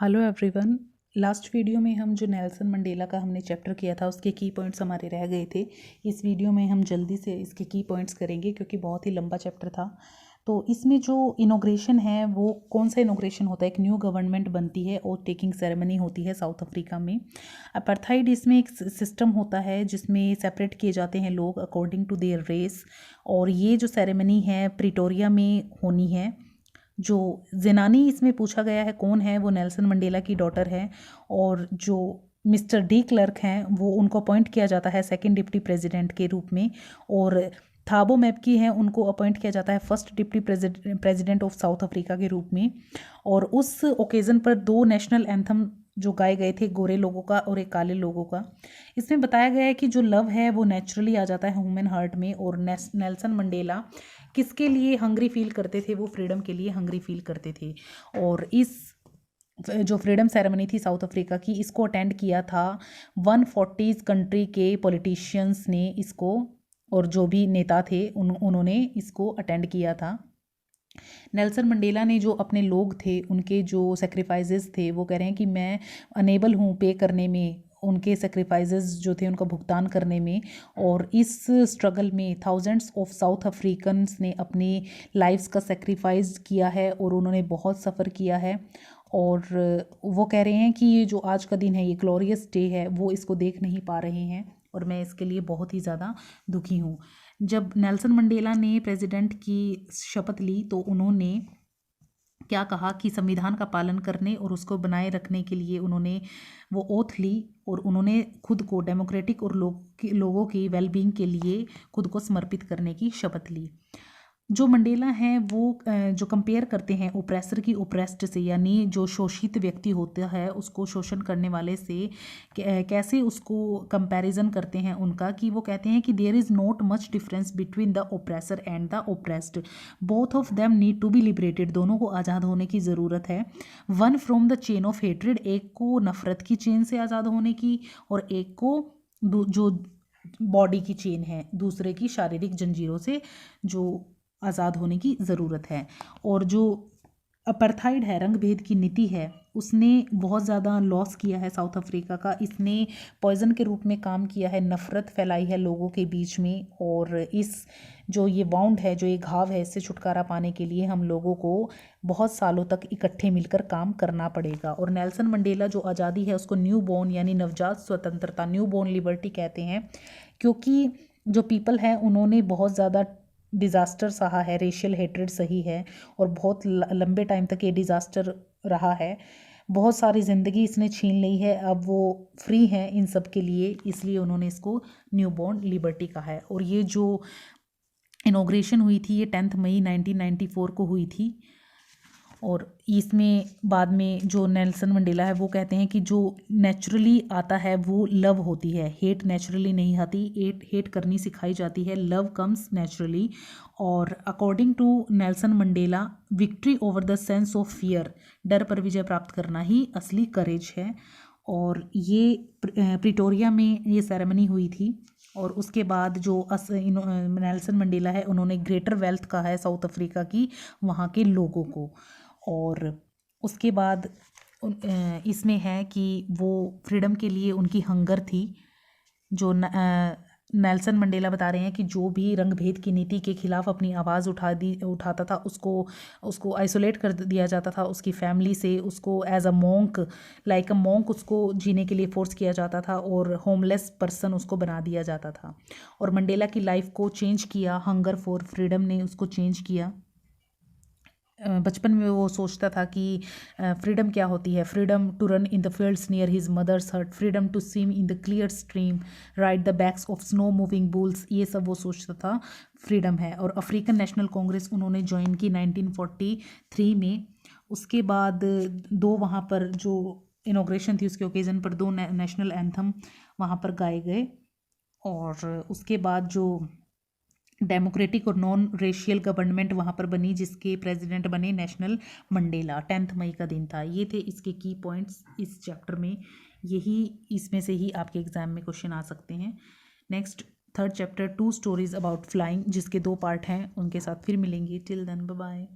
Hello everyone. Last video में हम जो नेल्सन मंडेला का हमने चैप्टर किया था उसके की पॉइंट्स हमारे रह गए थे। इस वीडियो में हम जल्दी से इसके की पॉइंट्स करेंगे क्योंकि बहुत ही लंबा चैप्टर था। तो इसमें जो इनॉग्रेशन है वो कौन सा इनॉग्रेशन होता है, एक न्यू गवर्नमेंट बनती है और टेकिंग सेरेमनी होती है साउथ अफ्रीका में। अपार्थाइड इसमें एक सिस्टम होता है जिसमें सेपरेट किए जाते हैं लोग अकॉर्डिंग टू देयर रेस, और ये जो सेरेमनी है प्रिटोरिया में होनी है। जो ज़ेनानी इसमें पूछा गया है कौन है, वो नेल्सन मंडेला की डॉटर है, और जो मिस्टर डी क्लर्क हैं वो उनको अपॉइंट किया जाता है सेकंड डिप्टी प्रेसिडेंट के रूप में, और थाबो मैप्की हैं उनको अपॉइंट किया जाता है first deputy president of south Africa के रूप में। और उस ओकेज़न पर दो नेशनल एंथम जो गाए गए थे, गोरे लोगों का और एक काले लोगों का। इसमें बताया गया है कि जो लव है वो नेचुरली आ जाता है ह्यूमन हार्ट में, और नेल्सन मंडेला किसके लिए हंग्री फील करते थे, वो फ्रीडम के लिए हंग्री फील करते थे। और इस जो फ्रीडम सेरेमनी थी साउथ अफ्रीका की, इसको अटेंड किया था 140 कंट्री के पॉलिटिशियंस ने इसको, और जो भी नेता थे उन्होंने इसको अटेंड किया था। नेल्सन मंडेला ने जो अपने लोग थे उनके जो सेक्रीफाइसेस थे, वो कह रहे हैं कि मैं अनेबल हूँ पे करने में, उनके सेक्रीफाइसेस जो थे उनका भुगतान करने में। और इस स्ट्रगल में थाउजेंड्स ऑफ साउथ अफ्रीकन्स ने अपनी लाइफ्स का सेक्रीफाइस किया है और उन्होंने बहुत सफ़र किया है। और वो कह रहे हैं कि ये जो आज का दिन है, ये ग्लोरियस डे है, वो इसको देख नहीं पा रहे हैं और मैं इसके लिए बहुत ही ज़्यादा दुखी हूँ। जब नेल्सन मंडेला ने प्रेसिडेंट की शपथ ली तो उन्होंने क्या कहा कि संविधान का पालन करने और उसको बनाए रखने के लिए उन्होंने वो ओथ ली, और उन्होंने खुद को डेमोक्रेटिक और लोगों की वेलबींग के लिए खुद को समर्पित करने की शपथ ली। जो मंडेला हैं वो जो कंपेयर करते हैं ओप्रेसर की ओप्रेस्ड से, यानी जो शोषित व्यक्ति होता है उसको शोषण करने वाले से, कैसे उसको कंपैरिजन करते हैं उनका, कि वो कहते हैं कि there is not much difference between the oppressor and the oppressed, both of them need to be liberated, दोनों को आज़ाद होने की ज़रूरत है। One from the chain of hatred, एक को नफ़रत की चेन से आज़ाद होने की, और एक को जो बॉडी की चेन है दूसरे की शारीरिक जंजीरों से जो आज़ाद होने की ज़रूरत है। और जो अपार्थाइड है, रंग भेद की नीति है, उसने बहुत ज़्यादा लॉस किया है साउथ अफ्रीका का। इसने पॉइजन के रूप में काम किया है, नफ़रत फैलाई है लोगों के बीच में, और इस जो ये वाउंड है, जो ये घाव है, इससे छुटकारा पाने के लिए हम लोगों को बहुत सालों तक इकट्ठे मिलकर काम करना पड़ेगा। और नेल्सन मंडेला जो आज़ादी है उसको न्यू बॉर्न यानी नवजात स्वतंत्रता, न्यू बॉर्न लिबर्टी कहते हैं, क्योंकि जो पीपल हैं उन्होंने बहुत ज़्यादा डिज़ास्टर सहा है, रेशियल हेट्रेड सही है, और बहुत लंबे टाइम तक ये डिज़ास्टर रहा है। बहुत सारी ज़िंदगी इसने छीन ली है, अब वो फ्री हैं इन सब के लिए, इसलिए उन्होंने इसको न्यू बॉर्न लिबर्टी कहा है। और ये जो इनॉग्रेशन हुई थी ये 10 मई 1994 को हुई थी। और इसमें बाद में जो नेल्सन मंडेला है वो कहते हैं कि जो नेचुरली आता है वो लव होती है, हेट नेचुरली नहीं आती, हेट करनी सिखाई जाती है, लव कम्स नेचुरली। और according to Nelson Mandela, victory over the sense of fear, डर पर विजय प्राप्त करना ही असली करेज है। और ये प्रिटोरिया में ये सेरेमनी हुई थी। और उसके बाद जो नेल्सन मंडेला है उन्होंने ग्रेटर वेल्थ कहा है साउथ अफ्रीका की वहाँ के लोगों को। और उसके बाद इसमें है कि वो फ्रीडम के लिए उनकी हंगर थी। जो नेल्सन मंडेला बता रहे हैं कि जो भी रंग भेद की नीति के खिलाफ अपनी आवाज़ उठाता था उसको आइसोलेट कर दिया जाता था उसकी फैमिली से, उसको as a monk, like a monk उसको जीने के लिए फोर्स किया जाता था, और होमलेस पर्सन उसको बना दिया जाता था। और मंडेला की लाइफ को चेंज किया, हंगर फॉर फ्रीडम ने उसको चेंज किया। बचपन में वो सोचता था कि फ्रीडम क्या होती है, freedom to run in the fields near his mother's hut, freedom to swim in the clear stream, ride the backs of snow moving bulls, ये सब वो सोचता था फ्रीडम है। और अफ्रीकन नेशनल कांग्रेस उन्होंने ज्वाइन की 1943 में। उसके बाद दो वहाँ पर जो इनॉग्रेशन थी उसके ओकेज़न पर दो नेशनल एंथम वहाँ पर गाए गए। और उसके बाद जो डेमोक्रेटिक और नॉन रेशियल गवर्नमेंट वहाँ पर बनी, जिसके प्रेसिडेंट बने नेशनल मंडेला। 10 मई का दिन था। ये थे इसके की पॉइंट्स इस चैप्टर में, यही इसमें से ही आपके एग्जाम में क्वेश्चन आ सकते हैं। Next third chapter 2 stories about flying, जिसके 2 पार्ट हैं, उनके साथ फिर मिलेंगे। Till then bye bye.